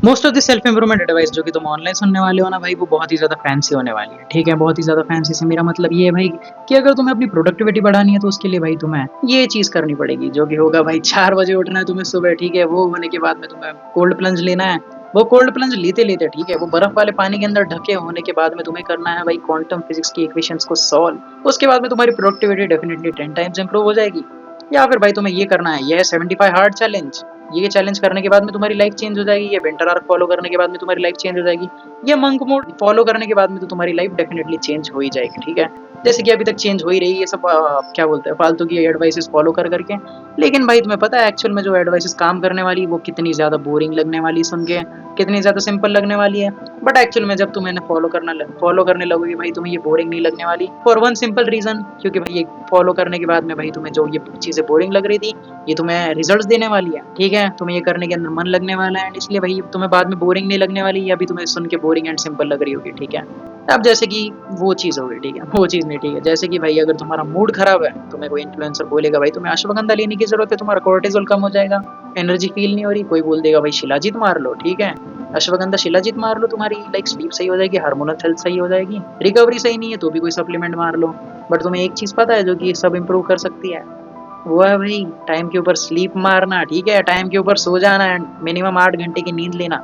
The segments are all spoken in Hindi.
Most of the self improvement advice जो कि तुम ऑनलाइन सुनने वाले हो ना भाई, वो बहुत ही ज़्यादा फैंसी होने वाली है। ठीक है, बहुत ही ज़्यादा फैंसी से मेरा मतलब ये है भाई कि अगर तुम्हें अपनी प्रोडक्टिविटी बढ़ानी है तो उसके लिए भाई तुम्हें ये चीज़ करनी पड़ेगी, जो कि होगा भाई 4 बजे उठना है तुम्हें सुबह। ठीक है, वो होने के बाद में तुम्हें कोल्ड प्लंज लेना है। वो कोल्ड प्लंज लेते-लेते ठीक है, वो बर्फ वाले पानी के अंदर ढके होने के बाद में तुम्हें करना है भाई क्वांटम फिजिक्स की इक्वेशंस को सॉल्व। उसके बाद में तुम्हारी प्रोडक्टिविटी डेफिनिटली 10 टाइम्स इंप्रूव हो जाएगी। या फिर भाई तुम्हें ये करना है, ये है 75 हार्ड चैलेंज। ये चैलेंज करने के बाद में तुम्हारी लाइफ चेंज हो जाएगी। ये विंटर आर्क फॉलो करने के बाद में तुम्हारी लाइफ चेंज हो जाएगी। ये मंक मोड फॉलो करने के बाद में तो तुम्हारी लाइफ डेफिनेटली चेंज हो ही जाएगी। ठीक है, जैसे कि अभी तक चेंज हो ही रही है ये सब क्या बोलते हैं फालतू की एडवाइसेस फॉलो कर करके। लेकिन भाई तुम्हें पता है एक्चुअल में जो एडवाइसेस काम करने वाली वो कितनी ज्यादा बोरिंग लगने वाली सुन के, कितनी ज्यादा सिंपल लगने वाली है। बट एक्चुअल में जब तुम इन्हें फॉलो करने लगोगे भाई, तुम्हें ये बोरिंग नहीं लगने वाली फॉर वन सिंपल रीजन, क्योंकि भाई ये फॉलो करने के बाद में भाई तुम्हें जो ये चीजें बोरिंग लग रही थी ये तुम्हें रिजल्ट्स देने वाली है। ठीक है, तुम्हें ये करने के अंदर मन लगने वाला है, इसलिए भाई तुम्हें बाद में बोरिंग नहीं लगने वाली। ये अभी तुम्हें सुन के बोरिंग एंड सिंपल लग रही होगी। ठीक है, अब जैसे कि वो चीज़ हो गई। ठीक है, वो चीज़ नहीं। ठीक है, जैसे कि भाई अगर तुम्हारा मूड खराब है, तुम्हें कोई इन्फ्लुएंसर बोलेगा भाई तुम्हें अश्वगंधा लेने की जरूरत है, तुम्हारा कोर्टिसोल कम हो जाएगा, एनर्जी फील नहीं हो रही। कोई बोल देगा भाई शिलाजीत मार लो। ठीक है, अश्वगंधा शिलाजीत मार लो, तुम्हारी लाइक स्लीप सही हो जाएगी, हार्मोनल हेल्थ सही हो जाएगी। रिकवरी सही नहीं है तो भी कोई सप्लीमेंट मार लो। बट तुम्हें एक चीज़ पता है जो कि सब इंप्रूव कर सकती है, वो है भाई टाइम के ऊपर स्लीप मारना। ठीक है, टाइम के ऊपर सो जाना एंड मिनिमम 8 घंटे की नींद लेना।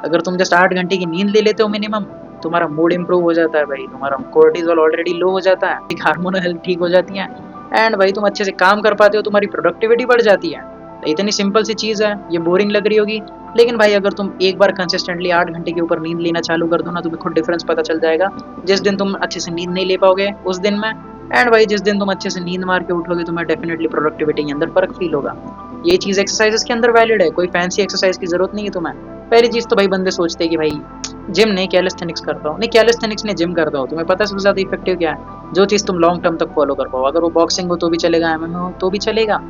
अगर तुम जस्ट 8 घंटे की नींद ले लेते हो मिनिमम, तुम्हारा मूड इंप्रूव हो जाता है भाई, तुम्हारा कोर्टिसोल ऑलरेडी लो हो जाता है, हार्मोनल हेल्थ ठीक हो जाती है एंड भाई तुम अच्छे से काम कर पाते हो, तुम्हारी प्रोडक्टिविटी बढ़ जाती है। तो इतनी सिंपल सी चीज़ है, ये बोरिंग लग रही होगी लेकिन भाई अगर तुम एक बार कंसिस्टेंटली 8 घंटे के ऊपर नींद लेना चालू कर दो ना, तुम्हें खुद डिफरेंस पता चल जाएगा। जिस दिन तुम अच्छे से नींद नहीं ले पाओगे उस दिन में, एंड भाई जिस दिन तुम अच्छे से नींद मार के उठोगे तुम्हें डेफिनेटली प्रोडक्टिविटी के अंदर फर्क फील होगा। ये चीज़ एक्सरसाइजेस के अंदर वैलिड है, कोई फैंसी एक्सरसाइज की जरूरत नहीं है तुम्हें। पहली चीज़ तो भाई बंदे सोचते हैं कि भाई जिम नहीं कैलिस्थेनिक्स करता हूँ, नहीं कैलिस्थेनिक्स नहीं जिम करता हूँ। तुम्हें पता है सबसे ज़्यादा इफेक्टिव क्या है, जो चीज़ तुम लॉन्ग टर्म तक फॉलो कर पाओ। अगर वो बॉक्सिंग हो तो भी चलेगा, एमएमए हो तो भी चलेगा,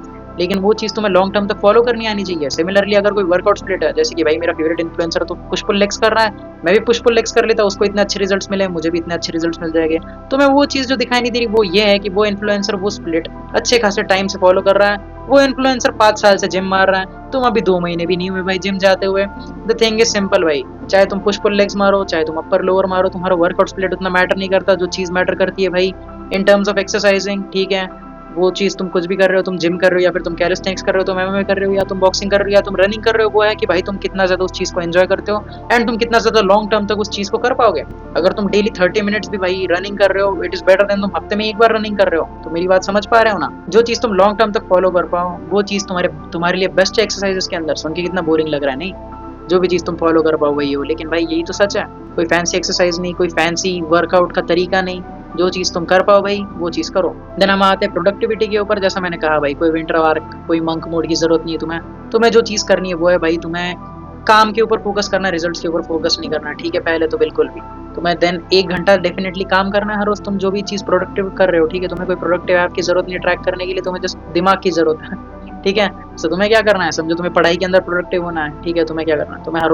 लेकिन वो चीज़ तुम्हें लॉन्ग टर्म तक फॉलो करनी आनी चाहिए। सिमिलरली अगर कोई वर्कआउट स्प्लिट है, जैसे कि भाई मेरा फेवरेट इन्फ्लुएंसर तो पुश पुल लेग्स कर रहा है, मैं भी पुश पुल लेग्स कर लेता, उसको इतने अच्छे रिजल्ट्स मिले, मुझे भी इतने अच्छे रिजल्ट्स मिल जाएंगे। तो मैं वो चीज़ जो दिखाई नहीं दे रही वो ये है कि वो इन्फ्लुएंसर वो स्प्लिट अच्छे खासे टाइम से फॉलो कर रहा है, वो इन्फ्लुएंसर 5 साल से जिम मार रहा है, तुम अभी 2 महीने भी नहीं हुए भाई जिम जाते हुए। द थिंग इज सिंपल भाई, चाहे तुम पुश पुल लेग्स मारो चाहे तुम अपर लोअर मारो, तुम्हारा वर्कआउट स्प्लिट उतना मैटर नहीं करता। जो चीज़ मैटर करती है भाई इन टर्म्स ऑफ एक्सरसाइजिंग, ठीक है, वो चीज़ तुम कुछ भी कर रहे हो, तुम जिम कर रहे हो या फिर तुम कैलिस्थेनिक्स कर रहे हो, तुम एमएमए कर रहे हो या तुम बॉक्सिंग कर रहे हो या तुम रनिंग कर रहे हो, वो है कि भाई तुम कितना ज़्यादा उस चीज़ को एंजॉय करते हो एंड तुम कितना ज़्यादा लॉन्ग टर्म तक उस चीज़ को कर पाओगे। अगर तुम डेली 30 मिनट्स भी भाई रनिंग कर रहे हो, इट इज़ बेटर देन तुम हफ्ते में एक बार रनिंग कर रहे हो। तो मेरी बात समझ पा रहे हो ना, जो चीज़ तुम लॉन्ग टर्म तक फॉलो कर पाओ वो चीज़ तुम्हारे लिए बेस्ट है एक्सरसाइजेस के अंदर। सुन के कितना बोरिंग लग रहा है, नहीं, जो भी चीज़ तुम फॉलो कर पाओ वही हो, लेकिन भाई यही तो सच है। कोई फैंसी एक्सरसाइज नहीं, कोई फैंसी वर्कआउट का तरीका नहीं, जो चीज़ तुम कर पाओ भाई वो चीज़ करो। देन हम आते हैं प्रोडक्टिविटी के ऊपर। जैसा मैंने कहा भाई कोई विंटर वार्क कोई मंक मोड की जरूरत नहीं है तुम्हें जो चीज़ करनी है वो है भाई तुम्हें काम के ऊपर फोकस करना है, रिजल्ट्स के ऊपर फोकस नहीं करना। ठीक है, पहले तो बिल्कुल भी तुम्हें देन 1 घंटा डेफिनेटली काम करना है हर रोज, तुम जो भी चीज़ प्रोडक्टिव कर रहे हो। ठीक है, तुम्हें कोई प्रोडक्टिव ऐप की जरूरत नहीं ट्रैक करने के लिए, तुम्हें जस्ट दिमाग की जरूरत है। ठीक है, तो तुम्हें क्या करना है, समझो तुम्हें पढ़ाई के अंदर प्रोडक्टिव होना है। ठीक है, तुम्हें क्या करना है, तुम्हें हर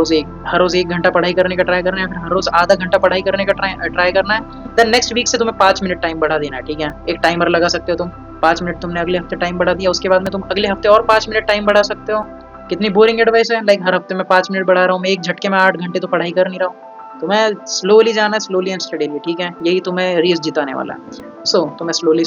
रोज 1 घंटा पढ़ाई करने का ट्राई करना है, फिर हर रोज आधा घंटा पढ़ाई करने का ट्राई करना है। देन नेक्स्ट वीक से तुम्हें 5 मिनट टाइम बढ़ा देना है। ठीक है, एक टाइमर लगा सकते हो तुम, 5 मिनट तुमने अगले हफ्ते टाइम बढ़ा दिया, उसके बाद में तुम अगले हफ्ते और 5 मिनट टाइम बढ़ा सकते हो। कितनी बोरिंग एडवाइस है, लाइक हर हफ्ते में 5 मिनट बढ़ा रहा हूँ मैं, एक झटके में 8 घंटे तो पढ़ाई कर नहीं रहा हूँ। तुम्हें स्लोली जाना है, स्लोली एंड स्टडीली। ठीक है, यही तुम्हें रेस जिताने वाला है। तुम्हें स्लोली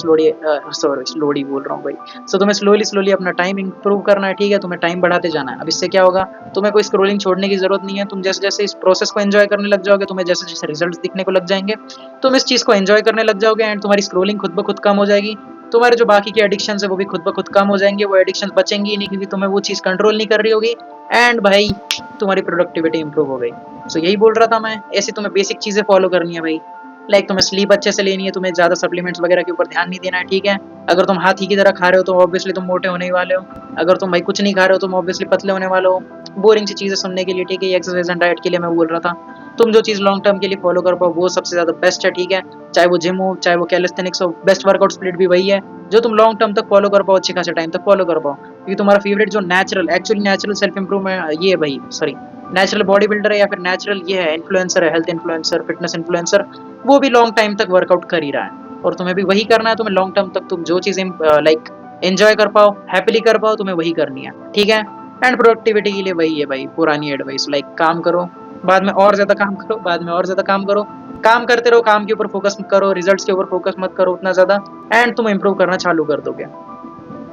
बोल रहा हूँ भाई। तुम्हें स्लोली अपना टाइम इंप्रूव करना है। ठीक है, तुम्हें टाइम बढ़ाते जाना है। अब इससे क्या होगा, तुम्हें कोई स्क्रोलिंग छोड़ने की जरूरत नहीं है। तुम जैसे जैसे इस प्रोसेस को एंजॉय करने लग जाओगे, तुम्हें जैसे जैसे रिजल्ट्स दिखने को लग जाएंगे, तुम इस चीज को एंजॉय करने लग जाओगे एंड तुम्हारी स्क्रोलिंग खुद ब खुद कम हो जाएगी। तुम्हारे जो बाकी के एडिक्शन है वो भी खुद ब खुद कम हो जाएंगे, वो एडिक्शन बचेंगी ही नहीं क्योंकि तुम्हें वो चीज कंट्रोल नहीं कर रही होगी एंड भाई तुम्हारी प्रोडक्टिविटी इंप्रूव हो गई। यही बोल रहा था मैं, ऐसी तुम्हें बेसिक चीजें फॉलो करनी है भाई। लाइक तुम्हें स्लीप अच्छे से लेनी है, तुम्हें ज्यादा सप्लीमेंट्स वगैरह के ऊपर ध्यान नहीं देना है। ठीक है, अगर तुम हाथी की तरह खा रहे हो तो ऑब्वियसली तुम मोटे होने ही वाले हो। अगर तुम भाई कुछ नहीं खा रहे हो तुम ऑब्वियसली पतले होने वाले हो। बोरिंग सी चीजें सुनने के लिए, ठीक है, एक्सरसाइज एंड डाइट के लिए मैं बोल रहा था। तुम जो चीज लॉन्ग टर्म के लिए फॉलो कर पाओ वो सबसे ज्यादा बेस्ट है। ठीक है, चाहे वो जिम हो चाहे वो कैलिस्थेनिक्स हो, बेस्ट वर्कआउट स्प्लिट भी वही है जो तुम लॉन्ग टर्म तक फॉलो कर पाओ, अच्छे खासे टाइम तक फॉलो कर पाओ। क्योंकि तुम्हारा फेवरेट जो नेचुरल सेल्फ इंप्रूवमेंट ये है भाई, सॉरी, नेचुरल बॉडी बिल्डर है या फिर नेचुरल ये है इन्फ्लुएंसर है, हेल्थ इन्फ्लुएंसर, फिटनेस इन्फ्लुएंसर, वो भी लॉन्ग टाइम तक वर्कआउट कर ही रहा है और तुम्हें भी वही करना है। तुम्हें लॉन्ग टर्म तक तुम जो चीज़ लाइक एंजॉय कर पाओ, हैप्पीली कर पाओ, तुम्हें वही करनी है। ठीक है, एंड प्रोडक्टिविटी के लिए वही है भाई, पुरानी एडवाइस, लाइक काम करो, बाद में और ज्यादा काम करो, बाद में और ज्यादा काम करो, काम करते रहो, काम के ऊपर फोकस मत करो, रिजल्ट्स के ऊपर फोकस मत करो उतना ज्यादा, एंड तुम इंप्रूव करना चालू कर दोगे।